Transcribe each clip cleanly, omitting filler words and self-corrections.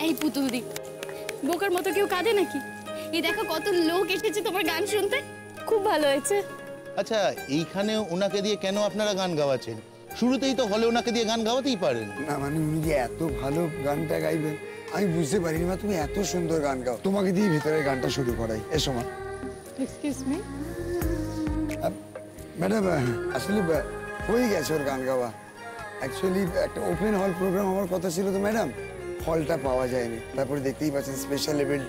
এই পুতুলদি, বোকার মতো কেউ কাঁদে নাকি? এই দেখো কত লোক এসেছে তোমার গান শুনতে। খুব ভালো হয়েছে। আচ্ছা, এইখানে ওনাকে দিয়ে কেন আপনারা গান গাওয়াচ্ছেন? শুরুতেই তো হলে ওনাকে দিয়ে গান গাওয়াতেই পারেন। না মানে উনি যে এত ভালো গানটা গাইবেন আমি বুঝতে পারিনি। মা তুমি এত সুন্দর গান গাও, তোমাকে দিয়ে ভিতরে গানটা শুরু করাই। এসো মা। এক্সকিউজ মি ম্যাডাম, আসলে হয়ে গেছে ওর গান গাওয়া। অ্যাকচুয়ালি একটা ওপেন হল প্রোগ্রাম আমার কথা ছিল তো ম্যাডাম, হলটা পাওয়া যায়নি। তারপরে দেখতেই পাচ্ছেন স্পেশাল ইভেন্ট,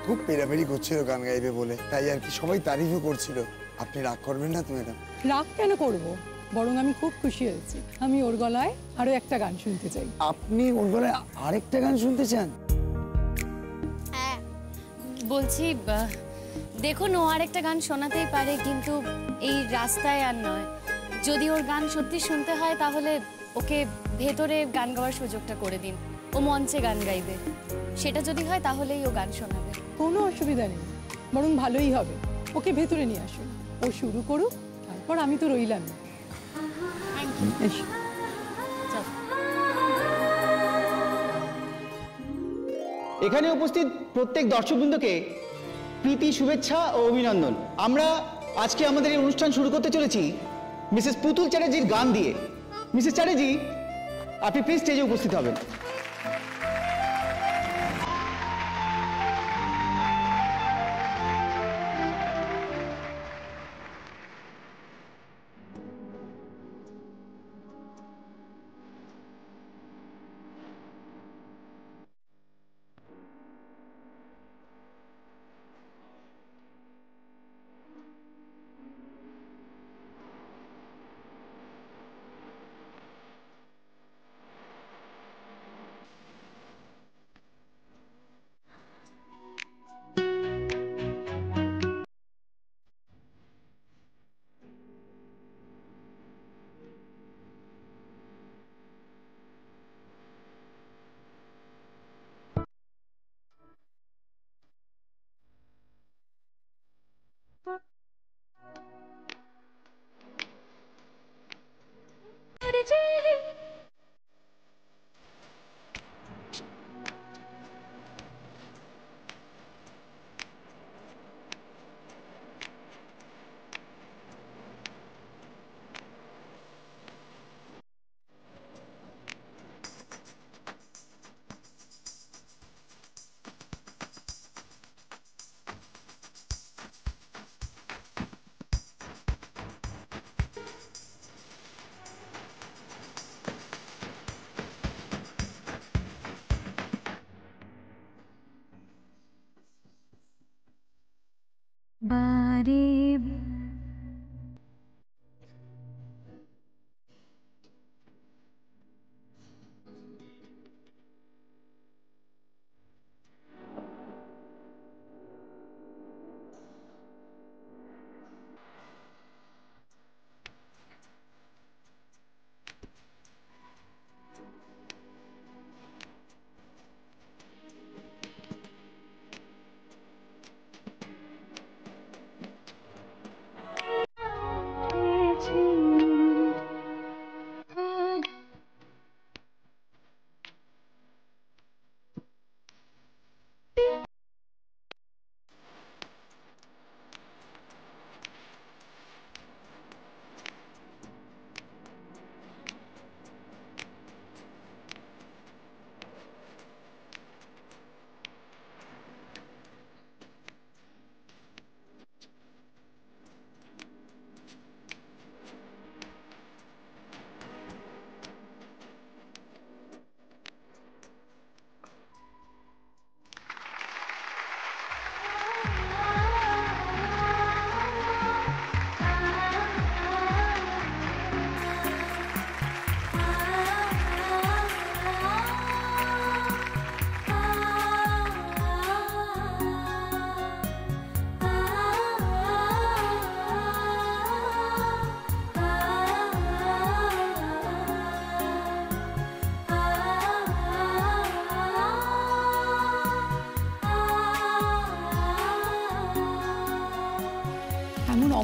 খুব পেরাপেরি করছিল গান গাইবে বলে, তাই আর কি সবাই তারিফও করছিল। আপনি রাগ করবেন না তো ম্যাডাম? রাগ কেন করব, বরং আমি খুব খুশি হয়েছি। আমি ওর গলায় আরো একটা গান শুনতে চাই। আপনি ওর গলায় আরেকটা গান শুনতে চান? হ্যাঁ বলছি, দেখুন ও আরেকটা গান শোনাতেই পারে, কিন্তু এই রাস্তায় আর নয়। যদি ওর গান সত্যি শুনতে হয় তাহলে ওকে ভেতরে গান গাওয়ার সুযোগটা করে দিন। ও মঞ্চে গান গাইবে, সেটা যদি হয় তাহলেই ও গান শোনাবে। কোনো অসুবিধা নেই, বরং ভালোই হবে। ওকে ভেতরে নিয়ে আসুন, ও শুরু করুক, তারপর আমি তো রইলাম। এখানে উপস্থিত প্রত্যেক দর্শকবৃন্দকে প্রীতি, শুভেচ্ছা ও অভিনন্দন। আমরা আজকে আমাদের এই অনুষ্ঠান শুরু করতে চলেছি মিসেস পুতুল চ্যাটার্জির গান দিয়ে। মিসেস চ্যাটার্জি, আপনি প্লিজ স্টেজে উপস্থিত হবেন। বারে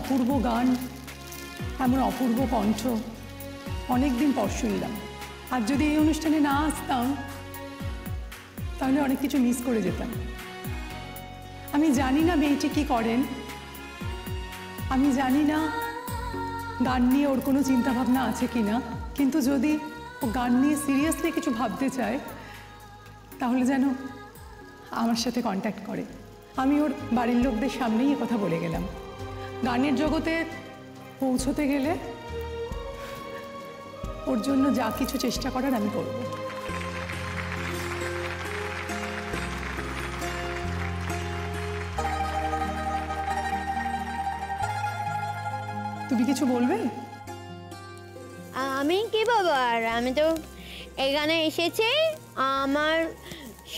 অপূর্ব গান, এমন অপূর্ব কণ্ঠ অনেকদিন পর শুনলাম। আর যদি এই অনুষ্ঠানে না আসতাম তাহলে অনেক কিছু মিস করে যেতাম। আমি জানি না মেয়েটি কি করেন, আমি জানি না গান নিয়ে ওর কোনো চিন্তাভাবনা আছে কি না, কিন্তু যদি ও গান নিয়ে সিরিয়াসলি কিছু ভাবতে চায় তাহলে যেন আমার সাথে কন্ট্যাক্ট করে। আমি ওর বাড়ির লোকদের সামনেই কথা বলে গেলাম, গানের জগতে পৌঁছতে গেলে ওর জন্য যা কিছু চেষ্টা করার আমি করব। তুমি কিছু বলবে? আমি কি বলবো আর, আমি তো এখানে এসেছি, আমার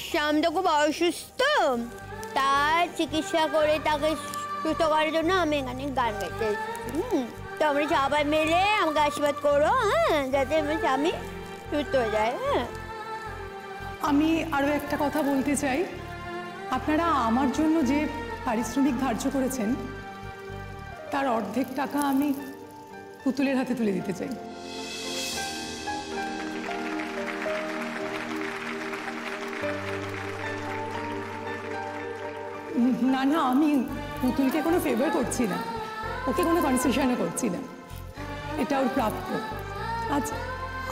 স্বামী তো খুব অসুস্থ, তার চিকিৎসা করে তাকে সুস্থ করার জন্য আমি এখানে গান গাইতে এসেছি। তোমরা সবাই মিলে আমাকে আশীর্বাদ করো, হ্যাঁ, যাতে আমার স্বামী সুস্থ হয়ে যায়। হ্যাঁ, আমি আরও একটা কথা বলতে চাই, আপনারা আমার জন্য যে পারিশ্রমিক ধার্য করেছেন তার অর্ধেক টাকা আমি পুতুলের হাতে তুলে দিতে চাই। না না, আমি পুতুলকে কোনো ফেভার করছি না, ওকে কোনো কনসেশনও করছি না, এটা ওর প্রাপ্য। আজ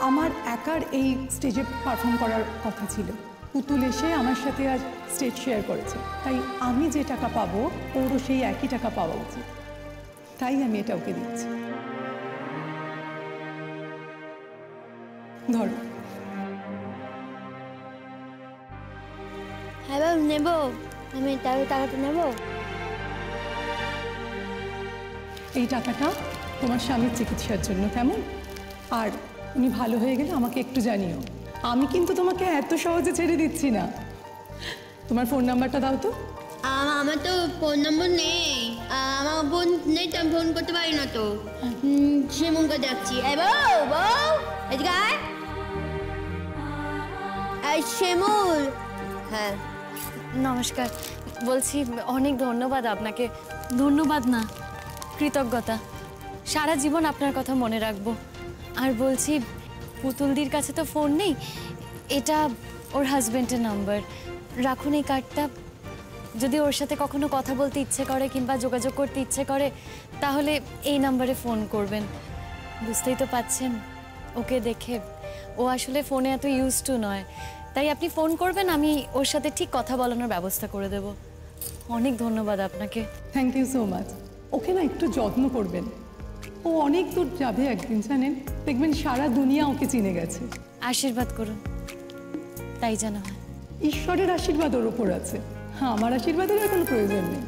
আমার একার এই স্টেজে পারফর্ম করার কথা ছিল, পুতুল এসে আমার সাথে আজ স্টেজ শেয়ার করেছে, তাই আমি যে টাকা পাবো ওরও সেই একই টাকা পাওয়া উচিত, তাই আমি এটা ওকে দিচ্ছি। ধরো। হ্যাঁ বাবু, নেবো, আমি টাকাটা নেবো। এই টাকাটা তোমার স্বামীর চিকিৎসার জন্য, কেমন? আর উনি ভালো হয়ে গেলে আমাকে একটু জানিও, আমি কিন্তু তোমাকে এত সহজে ছেড়ে দিচ্ছি না। তোমার ফোন নাম্বারটা দাও তো। আমার তো ফোন নম্বর নেই, আমার ফোন নেই তো আমি ফোন করতে পারি না তো। শিমুকে দেখছি। এই বউ, বউ এদিকে আয়। এই শিমুল। হ্যাঁ নমস্কার, বলছি অনেক ধন্যবাদ আপনাকে। ধন্যবাদ না, কৃতজ্ঞতা। সারা জীবন আপনার কথা মনে রাখবো। আর বলছি, পুতুলদির কাছে তো ফোন নেই, এটা ওর হাজবেন্ডের নাম্বার, রাখুন এই কার্ডটা। যদি ওর সাথে কখনো কথা বলতে ইচ্ছে করে কিংবা যোগাযোগ করতে ইচ্ছে করে তাহলে এই নাম্বারে ফোন করবেন। বুঝতেই তো পাচ্ছেন, ওকে দেখে ও আসলে ফোনে এত ইউজ টু নয়, তাই আপনি ফোন করবেন, আমি ওর সাথে ঠিক কথা বলানোর ব্যবস্থা করে দেব। অনেক ধন্যবাদ আপনাকে। Thank you so much. Okay না একটু যত্ন করবেন, ও অনেক দূর যাবে একদিন, জানেন, দেখবেন সারা দুনিয়া ওকে চিনে গেছে। আশীর্বাদ করুন, তাই যেন হয়। ঈশ্বরের আশীর্বাদ ওর ওপর আছে, হ্যাঁ, আমার আশীর্বাদের আর কোনো প্রয়োজন নেই,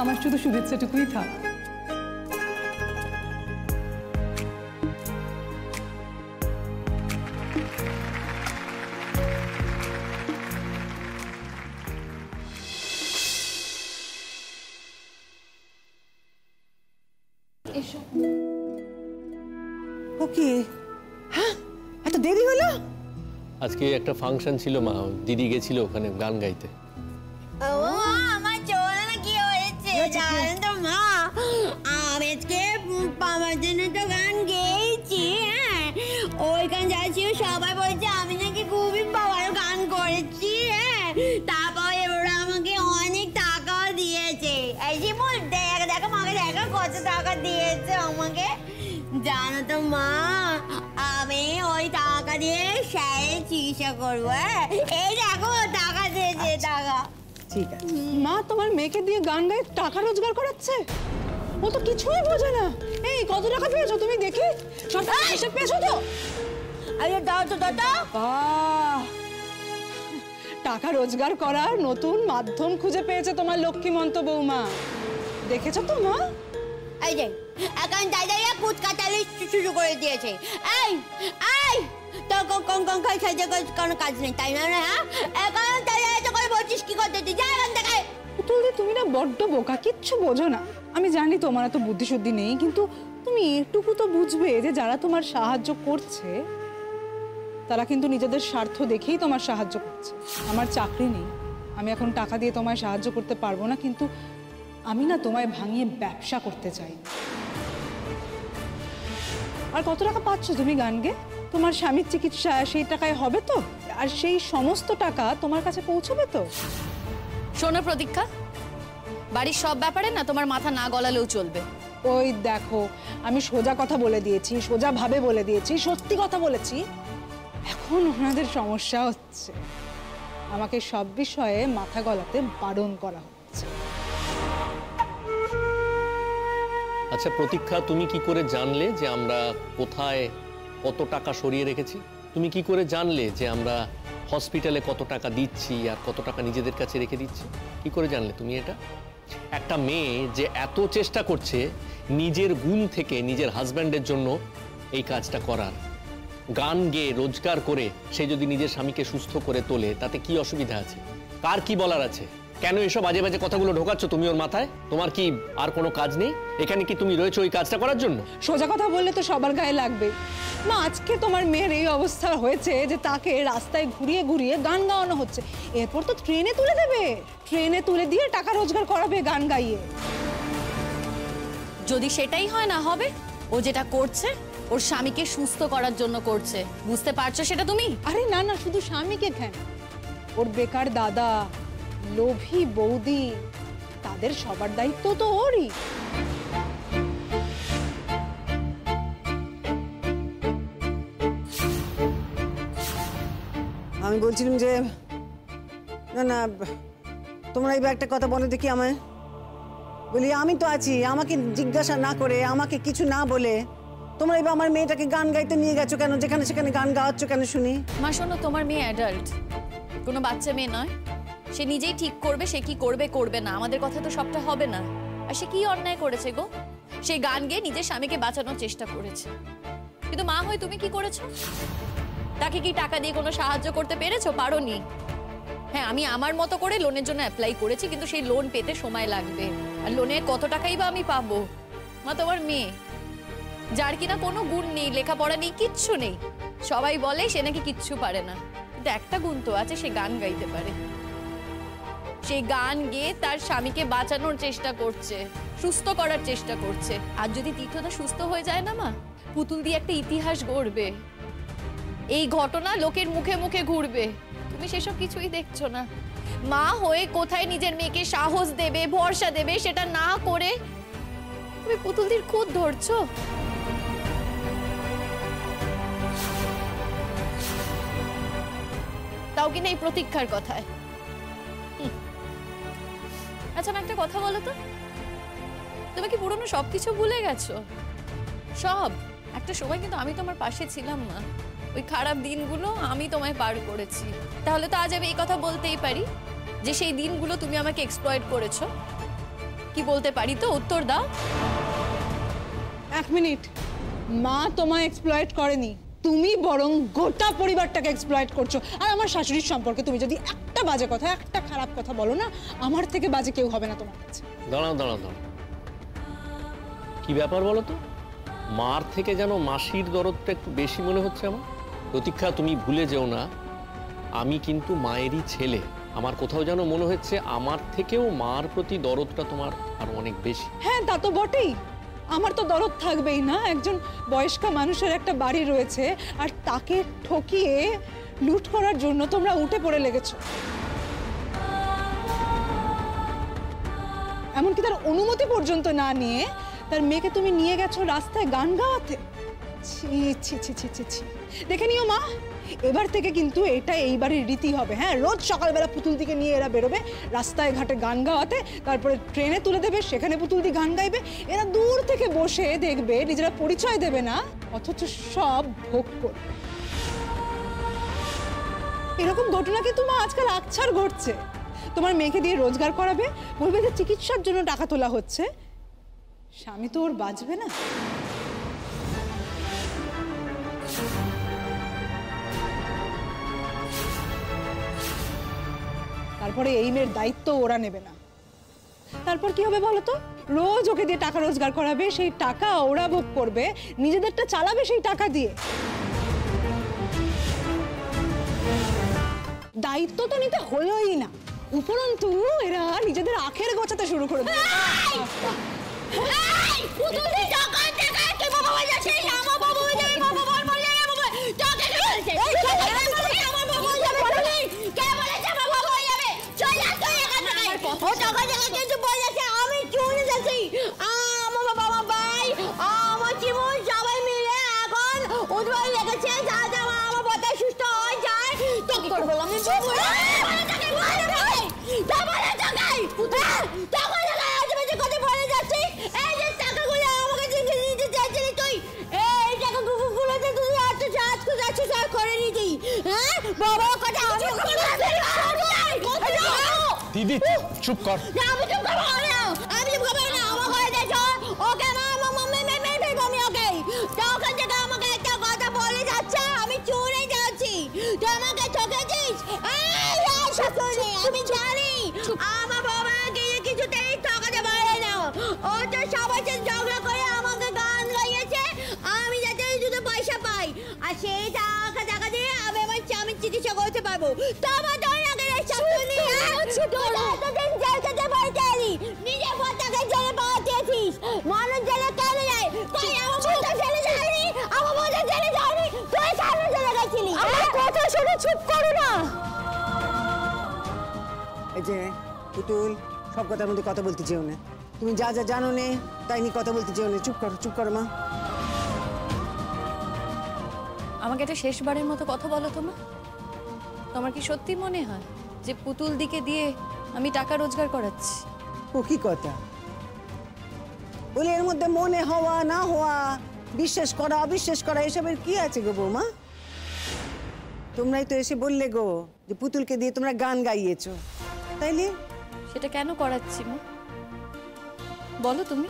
আমার শুধু শুভেচ্ছাটুকুই থাক। ওকে, হ্যাঁ, এত দেরি হলো? আজকে একটা ফাংশন ছিল মা, দিদি গেছিল ওখানে গান গাইতে। আমার চোখে না কি হয়েছে জানেন তো মা, আমি আজকে পামার জন্য তো গান গেয়েছি। হ্যাঁ, ওই গান যাচ্ছি, সবাই বলছে আমি নাকি খুবই পাওয়ার গান করেছি। হ্যাঁ, তারপর ওরা আমাকে অনেক টাকা দিয়েছে। এই যে বল, দেখ দেখো মাকে, দেখো কত টাকা দিয়েছে আমাকে। জানো তো মা, আমি ওই টাকা দিয়ে স্যারের চিকিৎসা করবো। হ্যাঁ, এই দেখো টাকা দিয়েছে, টাকা। ঠিক আছে মা, তোমার মেয়েকে দিয়ে গান গায়ে টাকা রোজগার করাচ্ছে, ও তো কিছুই বোঝে না। এই কত টাকা পেয়েছো তুমি দেখি? এসে পেয়েছো তো? আরে দাও তো দাদা। টাকা রোজগার করার নতুন মাধ্যম খুঁজে পেয়েছে তোমার লক্ষ্মীমন্ত বৌমা, দেখেছো তো মা? এই যে এখন দাদাইয়া কুচকাচালি শুরু করে দিয়েছে। এই এই তো কোন খাইতে কোনো কাজ নেই, তাই না? হ্যাঁ, এখন দাদাইয়া তো করে বলছিস কি করতে, তুই যা এখান থেকে। পুতুলদি, তুমি না বড্ড বোকা, কিচ্ছু বোঝো না। আমি জানি তোমার এত বুদ্ধিশুদ্ধি নেই, কিন্তু তুমি এটুকু তো বুঝবে যে যারা তোমার সাহায্য করছে তারা কিন্তু নিজেদের স্বার্থ দেখেই তোমার সাহায্য করছে। আমার চাকরি নেই, আমি এখন টাকা দিয়ে তোমায় সাহায্য করতে পারবো না, কিন্তু আমি না তোমায় ভাঙিয়ে ব্যবসা করতে চাই। আর কত টাকা পাচ্ছ তুমি গান গেয়ে? তোমার স্বামীর চিকিৎসা সেই টাকায় হবে তো? আর সেই সমস্ত টাকা তোমার কাছে পৌঁছবে তো? শোনো প্রতীক্ষা, বাড়ির সব ব্যাপারে না তোমার মাথা না গলালেও চলবে। ওই দেখো, আমি সোজা কথা বলে দিয়েছি, সোজা ভাবে বলে দিয়েছি, সত্যি কথা বলেছি। এখন ওনাদের সমস্যা হচ্ছে, আমাকে সব বিষয়ে মাথা গলাতে বারণ করা হচ্ছে। আচ্ছা প্রতীক্ষা, তুমি কি করে জানলে যে আমরা কোথায় কত টাকা সরিয়ে রেখেছি? তুমি কি করে জানলে যে আমরা হসপিটালে কত টাকা দিচ্ছি আর কত টাকা নিজেদের কাছে রেখে দিচ্ছি? কি করে জানলে তুমি এটা? একটা মেয়ে যে এত চেষ্টা করছে নিজের গুণ থেকে নিজের হাজব্যান্ডের জন্য এই কাজটা করার, গান গেয়ে রোজগার করে সে যদি নিজের স্বামীকে সুস্থ করে তোলে, তাতে কি অসুবিধা আছে? কার কি বলার আছে? কেন এসব বাজে বাজে কথাগুলো ঢোকাচ্ছ তুমি ওর মাথায়? তোমার কি আর কোনো কাজ নেই এখানে? কি তুমি রয়েছো ওই কাজটা করার জন্য? সোজা কথা বললে তো সবার গায়ে লাগবে। মা, আজকে তোমার মেয়ের এই অবস্থা হয়েছে যে তাকে রাস্তায় ঘুরিয়ে ঘুরিয়ে গান গাওয়ানো হচ্ছে। এরপর তো ট্রেনে তুলে দেবে, ট্রেনে তুলে দিয়ে টাকা রোজগার করাবে গান গাইয়ে। যদি সেটাই হয় না হবে, ও যেটা করছে ওর স্বামীকে সুস্থ করার জন্য করছে, বুঝতে পারছো সেটা তুমি? আরে না না, শুধু স্বামীকে কেন, ওর বেকার দাদা, লোভী বৌদি, তাদের সবার দায়িত্ব তো ওরই। আমি বলছিলাম যে না না, তোমরা এবার একটা কথা বলো দেখি আমায়। বলি আমি তো আছি, আমাকে জিজ্ঞাসা না করে, আমাকে কিছু না বলে তোমরা এবার আমার মেয়েটাকে গান গাইতে নিয়ে গেছো কেন? যেখানে সেখানে গান গাওয়াচ্ছ কেন শুনি? মা শোনো, তোমার মেয়ে অ্যাডাল্ট, কোনো বাচ্চা মেয়ে নয়। সে নিজেই ঠিক করবে সে কি করবে করবে না, আমাদের কথা তো সবটা হবে না। আর সে কি অন্যায় করেছে গো? সে গান গেয়ে নিজের স্বামীকে বাঁচানোর চেষ্টা করেছে, কিন্তু মা হয়ে তুমি কি করেছো? তাকে কি টাকা দিয়ে কোনো সাহায্য করতে পেরেছো? পারোনি। হ্যাঁ, আমি আমার মতো করে লোনের জন্য অ্যাপ্লাই করেছি, কিন্তু সেই লোন পেতে সময় লাগবে, আর লোনে কত টাকাই বা আমি পাবো? মা, তোমার মেয়ে যার কিনা কোনো গুণ নেই, লেখাপড়া নেই, কিচ্ছু নেই, সবাই বলে সে নাকি কিচ্ছু পারে না, কিন্তু একটা গুণ তো আছে, সে গান গাইতে পারে। সে গান গেয়ে তার স্বামীকে বাঁচানোর চেষ্টা করছে, সুস্থ করার চেষ্টা করছে। আর যদি তীর্থদা সুস্থ হয়ে যায় না মা, পুতুল দিয়ে একটা ইতিহাস গড়বে, এই ঘটনা লোকের মুখে মুখে ঘুরবে। তুমি সেসব কিছুই দেখছো না। মা হয়ে কোথায় নিজের মেয়েকে সাহস দেবে, ভরসা দেবে, সেটা না করে তুমি পুতুলদির খুদ ধরছো। তাও কিনা এই প্রতীক্ষার কথায়। আচ্ছা, আমি একটা কথা বলো তো, তুমি কি পুরনো সবকিছু ভুলে গেছো? সব একটা সময় কিন্তু আমি তোমার পাশে ছিলাম না, ওই খারাপ দিনগুলো আমি তোমায় পার করেছি। তাহলে তো আজ আমি এই কথা বলতেই পারি যে সেই দিনগুলো তুমি আমাকে এক্সপ্লয়েট করেছো। কি বলতে পারি তো? উত্তর দাও। এক মিনিট, মা তোমায় এক্সপ্লয়েট করেনি, তুমি বরং গোটা পরিবারটাকে এক্সপ্লয়েট করছো। আর আমার শাশুড়ির সম্পর্কে তুমি যদি একটা বাজে কথা, একটা খারাপ কথা বলো না, আমার থেকে বাজে কেউ হবে না তোমার কাছে। দাঁড়াও দাঁড়াও দাঁড়াও, কি ব্যাপার বলো তো? মার থেকে যেন মাসির দরদটা একটু বেশি মনে হচ্ছে আমার। প্রতীক্ষা, তুমি ভুলে যেও না, আমি কিন্তু মায়েরই ছেলে। আমার কোথাও যেন মনে হচ্ছে আমার থেকেও মার প্রতি দরদটা তোমার আরো অনেক বেশি। হ্যাঁ, তা তো বটেই, আমার তো দরদ থাকবেই না। একজন বয়স্কা মানুষের একটা বাড়ি রয়েছে, আর তাকে ঠকিয়ে লুট করার জন্য তোমরা উঠে পড়ে লেগেছো। এমনকি তার অনুমতি পর্যন্ত না নিয়ে তার মেয়েকে তুমি নিয়ে গেছো রাস্তায় গান গাওয়াতে। ছি ছি ছি ছি ছি ছি। দেখে নিও মা, এবার থেকে কিন্তু এটা এইবারের রীতি হবে। হ্যাঁ, রোজ সকালবেলা পুতুল দিকে নিয়ে এরা বেরোবে রাস্তায় ঘাটে গান গাওয়াতে, তারপরে ট্রেনে তুলে দেবে, সেখানে পুতুল দি গান গাইবে। এরা দূর থেকে বসে দেখবে, নিজেরা পরিচয় দেবে না, অথচ সব ভোগ করবে। এরকম ঘটনা কিন্তু মা আজকাল আকছার ঘটছে। তোমার মেয়েকে দিয়ে রোজগার করাবে, বলবে যে চিকিৎসার জন্য টাকা তোলা হচ্ছে, স্বামী তো ওর বাঁচবে না। তারপরে এই মেয়ের দায়িত্ব ওরা নেবে না। তারপর কি হবে বলো তো? রোজ ওকে দিয়ে টাকা রোজগার করাবে, সেই টাকা ওরা ভোগ করবে, নিজেদেরটা চালাবে সেই টাকা দিয়ে। দায়িত্ব তো নিতে হলোই না, উপরন্তু এরা নিজেদের আখের গোছাতে শুরু করে দেবে। করবো আমি কথা বলে যাচ্ছি। এই যে টাকাগুলো আমাকে দিতে চাইছিলি তুই, এই টাকাগুলোতে তুই এত সাহায্য করছিস আর করে নিতি। হ্যাঁ বাবা কথা দিদি চুপ কর। আমি চুপ করবো না, আমি চুপ করবো না। আমার ঘরে দেখো ওকে মামি ওকে তখন থেকে আমাকে একটা কথা বলে যাচ্ছে, আমি চুরে যাচ্ছি। তুই আমাকে ঠকেছিস। আমি জানি আমার বাবা কিছুতেই ঠকাতে পারে না। ও তো সবার সাথে ঝগড়া করে আমাকে গান গাইয়েছে আমি যাতে শুধু পয়সা পাই, আর সেই টাকা দিয়ে আমি আমার স্বামীর চিকিৎসা করতে পারবো। তোমার নিজের ভোটাকে জেলে পাঠিয়েছিস, মানুষ জেলে কেন যায়? তুই আমার ভোটা জেলে যায়নি, আমার ভোটা জেলে যায়নি, তুই কেন জেলে গেছিলি? আমার কথা শুনে চুপ করো না। এই যে পুতুল, সব কথার মধ্যে কথা বলতে চেও না। তুমি যা যা জানো নে তাই নিয়ে কথা বলতে চেও না। চুপ করো মা। আমাকে একটা শেষবারের মতো কথা বলো তো মা। তোমার কি সত্যি মনে হয় যে পুতুল দিকে দিয়ে আমি টাকা রোজগার করাচ্ছি? ও কি কথা বলি, এর মধ্যে মনে হওয়া না হওয়া, বিশ্বাস করা অবিশ্বাস করা এসবের কি আছে গো বৌমা? তোমরাই তো এসে বললে গো যে পুতুলকে দিয়ে তোমরা গান গাইয়েছো, তাইলে সেটা কেন করাচ্ছি মা বলো তুমি?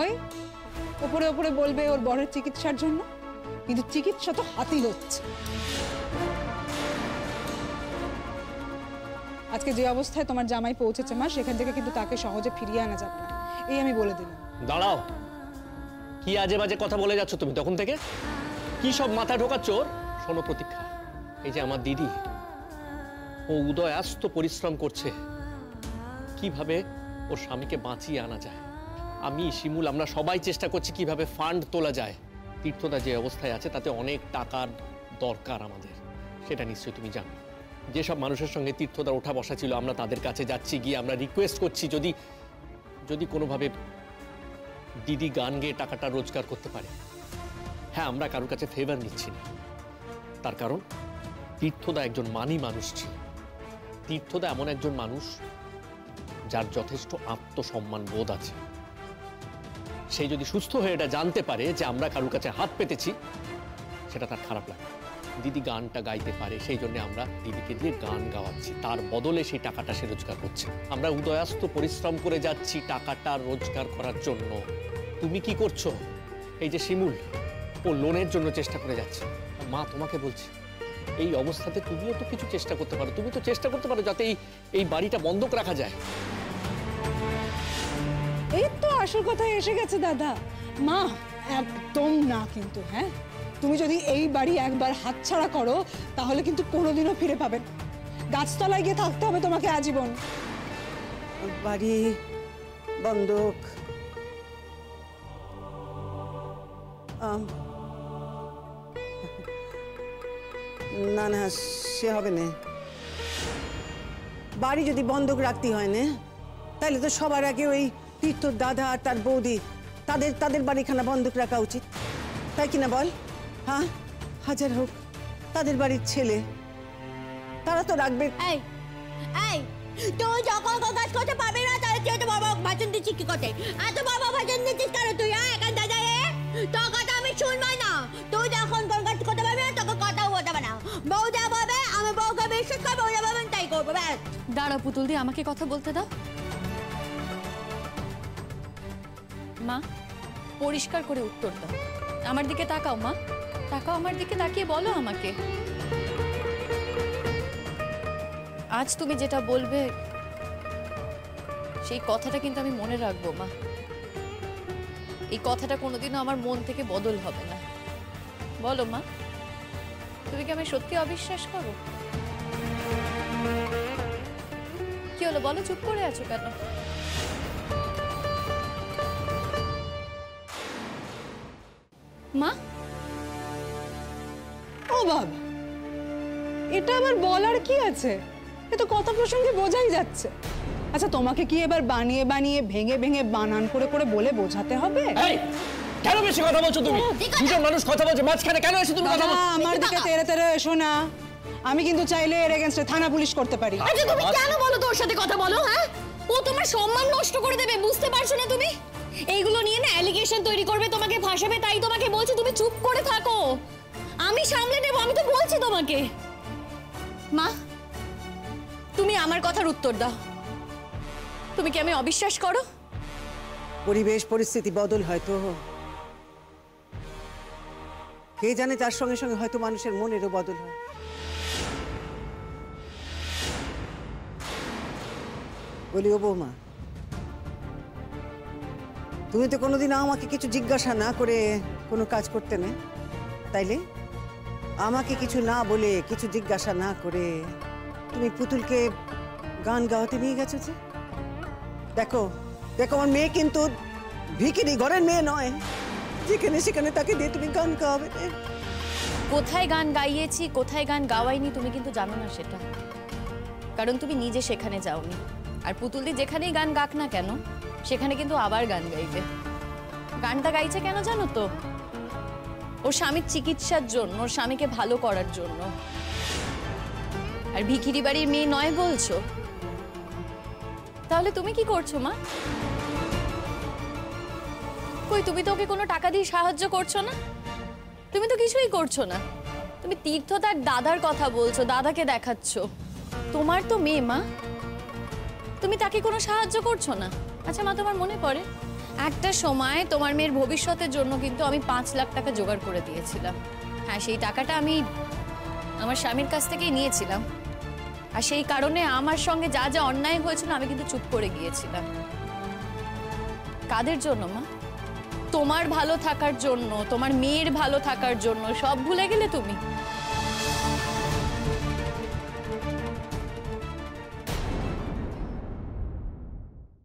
ওই ওপরে ওপরে বলবে ওর বরের চিকিৎসার জন্য, কিন্তু চিকিৎসা তো হাতি হচ্ছে। আজকে যে অবস্থায় তোমার জামাই পৌঁছেছে মা, সেখান থেকে কিন্তু তাকে সহজে ফিরিয়ে আনা যাবে না, এই আমি বলে দিলাম। দাঁড়াও, কি আজে বাজে কথা বলে যাচ্ছ তুমি তখন থেকে? কি সব মাথা ঢোকাচ্ছ? শোনো প্রতীক্ষা, এই যে আমার দিদি, ও উদয় আস্ত পরিশ্রম করছে কিভাবে ওর স্বামীকে বাঁচিয়ে আনা যায়। আমি শিমুল আমরা সবাই চেষ্টা করছি কিভাবে ফান্ড তোলা যায়। তীর্থদা যে অবস্থায় আছে তাতে অনেক টাকার দরকার আমাদের, সেটা নিশ্চয়ই তুমি জানো। যেসব মানুষের সঙ্গে তীর্থদার ওঠা বসা ছিল আমরা তাদের কাছে যাচ্ছি, গিয়ে আমরা রিকোয়েস্ট করছি যদি কোনোভাবে দিদি গান গেয়ে টাকাটা রোজগার করতে পারে। হ্যাঁ, আমরা কারোর কাছে ফেভার নিচ্ছি না, তার কারণ তীর্থদা একজন মানি মানুষ ছিল। তীর্থদা এমন একজন মানুষ যার যথেষ্ট আত্মসম্মান বোধ আছে। সে যদি সুস্থ হয়ে এটা জানতে পারে যে আমরা কারোর কাছে হাত পেতেছি, সেটা তার খারাপ লাগে। দিদি গানটা গাইতে পারে, সেই জন্য আমরা দিদিকে দিয়ে গান গাওয়াচ্ছি, তার বদলে সেই টাকাটা সে রোজগার করছে। আমরা উদয়াস্ত পরিশ্রম করে যাচ্ছি টাকাটা রোজগার করার জন্য। তুমি কি করছো? এই যে শিমুল, ও লোনের জন্য চেষ্টা করে যাচ্ছে। মা তোমাকে বলছি, এই অবস্থাতে তুমিও তো কিছু চেষ্টা করতে পারো। তুমি তো চেষ্টা করতে পারো যাতে এই বাড়িটা বন্ধক রাখা যায়। এই তো আসল কথা এসে গেছে দাদা। মা একদম না কিন্তু, হ্যাঁ তুমি যদি এই বাড়ি একবার হাতছাড়া করো তাহলে কিন্তু কোনোদিনও ফিরে পাবে না। গাছতলায় গিয়ে থাকতে হবে তোমাকে আজীবন। বাড়ি বন্ধক না না, সে হবে না। বাড়ি যদি বন্ধক রাখতে হয় না, তাহলে তো সবার আগে ওই তীর্থর দাদা আর তার বৌদি তাদের বাড়িখানা বন্ধক রাখা উচিত, তাই কিনা বল? হ্যাঁ, হাজার হোক তাদের বাড়ির ছেলে, তারা তো রাখবে। এই এই তুই যখন কাজ করতে পারবি না তাহলে তুই তো বাবা ভাষণ দিচ্ছিস কি করতে? এত বাবা ভাষণ দিচ্ছিস কেন তুই? এখন দাদা তোর কথা আমি শুনবই না। তুই যখন কাজ করতে পারবি না তোকে কথাও বলতে হবে না। বউ যা বলবে আমি বউকে বিশ্বাস করবো, বউ যা বলবেন তাই করবো, ব্যাস। দাঁড়া পুতুল দি, আমাকে কথা বলতে দাও। মা পরিষ্কার করে উত্তর দাও, আমার দিকে তাকাও। মা তাকাও আমার দিকে, তাকিয়ে বলো আমাকে, আজ তুমি যেটা বলবে সেই কথাটা কিন্তু আমি মনে রাখবো মা। এই কথাটা কোনোদিনও আমার মন থেকে বদল হবে না। বলো মা, তুমি কি আমি সত্যি অবিশ্বাস করো? কি হলো বলো, চুপ করে আছো কেন? মা ও বাবা, এটা আবার বলার কি আছে? এ তো কথা প্রসঙ্গে বোঝাই যাচ্ছে। আচ্ছা তোমাকে কি এবার বানিয়ে বানিয়ে ভেঙে ভেঙে বানান করে করে বলে বোঝাতে হবে? কেন বেশি কথা বলছো তুমি? দুজন মানুষ কথা বলছে, মাঝখানে কেন এসে তুমি কথা বলছো? আমার দিকে তেড়ে তেড়ে এসো না। আমি কিন্তু চাইলে এর এগেইনস্টে থানা পুলিশ করতে পারি। আচ্ছা তুমি কেন বলো তোর সাথে কথা বলো? হ্যাঁ, ও তোমার সম্মান নষ্ট করে দেবে, বুঝতে পারছো না তুমি? এইগুলো নিয়ে না অ্যালিগেশন তৈরি করবে, তোমাকে ফাঁসাবে, তাই তোমাকে বলছি তুমি চুপ করে থাকো, আমি সামলে নেব। আমি তো বলছি তোমাকে। মা, তুমি আমার কথার উত্তর দাও, তুমি কি আমি অবিশ্বাস করো? পরিবেশ পরিস্থিতি বদল হয়তো, কে জানে, তার সঙ্গে সঙ্গে হয়তো মানুষের মনেরও বদল হয়। বলি ও বৌমা, তুমি তো কোনোদিন আমাকে কিছু জিজ্ঞাসা না করে কোনো কাজ করতে না, তাইলে আমাকে কিছু না বলে, কিছু জিজ্ঞাসা না করে তুমি পুতুলকে গান গাওয়াতে নিয়ে গেছো যে? দেখো দেখো, আমার মেয়ে কিন্তু ভিখিরি ঘরের মেয়ে নয়, যেখানে সেখানে তাকে দিয়ে তুমি গান গাওয়াবে। কোথায় গান গাইয়েছি, কোথায় গান গাওয়াইনি তুমি কিন্তু জানো না সেটা, কারণ তুমি নিজে সেখানে যাওনি। আর পুতুলদি যেখানেই গান গাক না কেন, সেখানে কিন্তু আবার গান গাইবে। গানটা গাইছে কেন জানো তো? ওর স্বামীর চিকিৎসার জন্য, ওর স্বামীকে ভালো করার জন্য। আর ভিখিরি বাড়ির মেয়ে নয় বলছো, তাহলে তুমি কি করছো মা? কই, তুমি তো ওকে কোনো টাকা দিয়ে সাহায্য করছো না, তুমি তো কিছুই করছো না। তুমি তীর্থ তার দাদার কথা বলছো, দাদাকে দেখাচ্ছ। তোমার তো মেয়ে মা, তুমি তাকে কোনো সাহায্য করছো না। আচ্ছা মা, তোমার মনে পড়ে একটা সময় তোমার মেয়ের ভবিষ্যতের জন্য কিন্তু আমি 5 লাখ টাকা জোগাড় করে দিয়েছিলাম। হ্যাঁ, সেই টাকাটা আমি আমার স্বামীর কাছ থেকেই নিয়েছিলাম। আর সেই কারণে আমার সঙ্গে যা যা অন্যায় হয়েছিল আমি কিন্তু চুপ করে গিয়েছিলাম। কাদের জন্য মা? তোমার ভালো থাকার জন্য, তোমার মেয়ের ভালো থাকার জন্য। সব ভুলে গেলে তুমি?